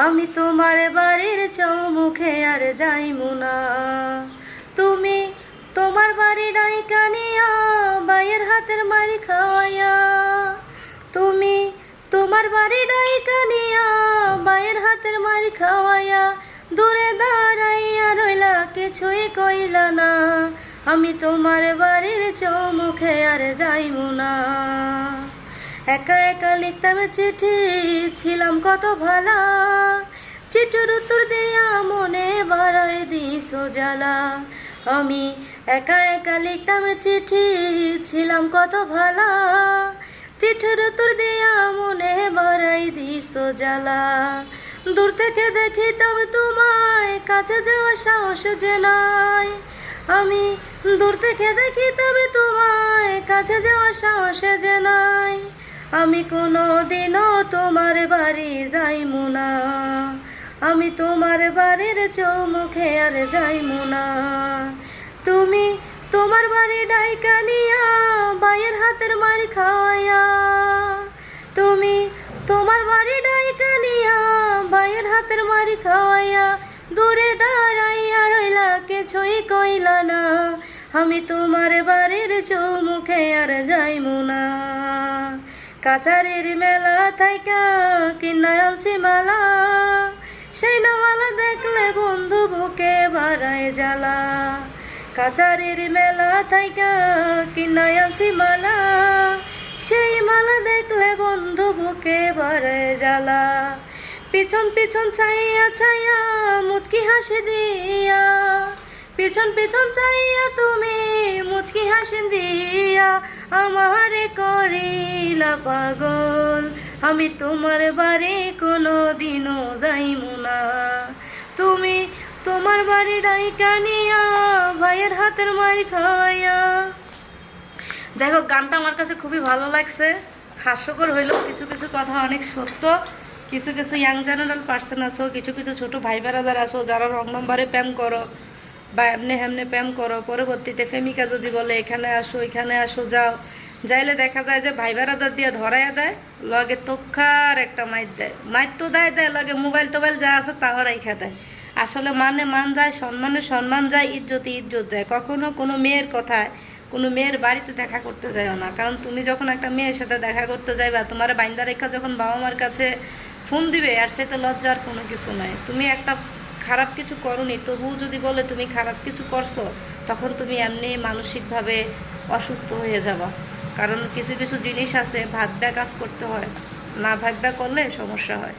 আমি তোমার বাড়ির চৌমুখে আর যাইমু না। তুমি তোমার বাড়ি ডাইকা নিয়া বাইয়ের হাতের মারি খাওয়াইয়া। তুমি তোমার বাড়ি ডাইকা নিয়া বাইয়ের হাতের মারি খাওয়াইয়া দূরে দাঁড়াইয়া রইলা, কিছুই কইলা না। আমি তোমার বাড়ির চৌমুখে আর যাইমু না। একা একা লিখতাম চিঠি, ছিলাম কত ভালা। চিঠির উত্তর দিয়া মনে বাড়াই দিছো জ্বালা। আমি একা একা লিখতাম চিঠি, ছিলাম কত ভালা। চিঠির উত্তর দিয়া মনে বাড়াই দিছো জ্বালা। দূর থেকে দেখিতাম তোমায়, কাছে যাওয়া সাহস যে নাই। আমি দূর থেকে দেখিতাম তোমায়, কাছে যাওয়া সাহস যে নাই। আমি কোনো দিনও তোমার বাড়ি যাইমু না। আমি তোমার বাড়ির চৌমুখে আর যাইমু না। তুমি তোমার বাড়ি ডাইকা নিয়া বাইয়ের হাতের মার খাওয়াইয়া। তুমি তোমার বাড়ি ডাইকা নিয়া বাইয়ের হাতের মার খাওয়াইয়া দূরে দাঁড়াইয়া রইলা, কিছুই কইলা না। আমি তোমার বাড়ির চৌমুখে আর যাইমু না। কাছারির মেলা থাইকা কিনা আনছি মালা, সেই না মালা দেখলে বন্ধু বুকে বাড়ায় জ্বালা। কাছারির মেলা থাইকা কিনা আনছি মালা, সেই মালা দেখলে বন্ধু বুকে বাড়ায় জ্বালা। পিছন পিছন ছাইয়া ছাইয়া মুচকি হাসি দিয়া, পিছন পিছন চাইয়া তুমি মুচকি হাসি দিয়া আমারে করিলা পাগল। আমি তোমার বাড়ি কোনো দিনও যাইমু না। তুমি তোমার বাড়ি ডাইকা নিয়া ভাইয়ের হাতের মারি খাওয়াইয়া। যাই হোক, গানটা আমার কাছে খুবই ভালো লাগছে। হাস্যকর হইলেও কিছু কিছু কথা অনেক সত্য। কিছু কিছু ইয়াং জেনারেল পার্সন আছো, কিছু কিছু ছোট ভাই বেড়াদার আছো যারা রং নম্বরে প্রেম করো বা এমনি হেমনে প্রেম করো, পরবর্তীতে প্রেমিকা যদি বলে এখানে আসো এখানে আসো যাও, যাইলে দেখা যায় যে ভাই বেড়াদার দিয়ে ধরাইয়া দেয়, লগে তোক্ষার একটা মাইর দেয়। মাইর তো দেয় দেয়, লগে মোবাইল টোবাইল যা আছে তাও রাইখা দেয়। আসলে মানে মান যায়, সম্মানে সম্মান যায়, ইজ্জতে ইজ্জত যায়। কখনো কোনো মেয়ের কথায় কোনো মেয়ের বাড়িতে দেখা করতে যাইও না। কারণ তুমি যখন একটা মেয়ের সাথে দেখা করতে যাইবা, তোমার বাইন্দা রেখা যখন বাবা মার কাছে ফোন দিবে, আর সেটা লজ্জার কোনো কিছু নাই। তুমি একটা খারাপ কিছু করনি, তবুও যদি বলে তুমি খারাপ কিছু করছো, তখন তুমি এমনি মানসিকভাবে অসুস্থ হয়ে যাবা। কারণ কিছু কিছু জিনিস আছে ভাগ্যা কাজ করতে হয়, না ভাগ্যা করলে সমস্যা হয়।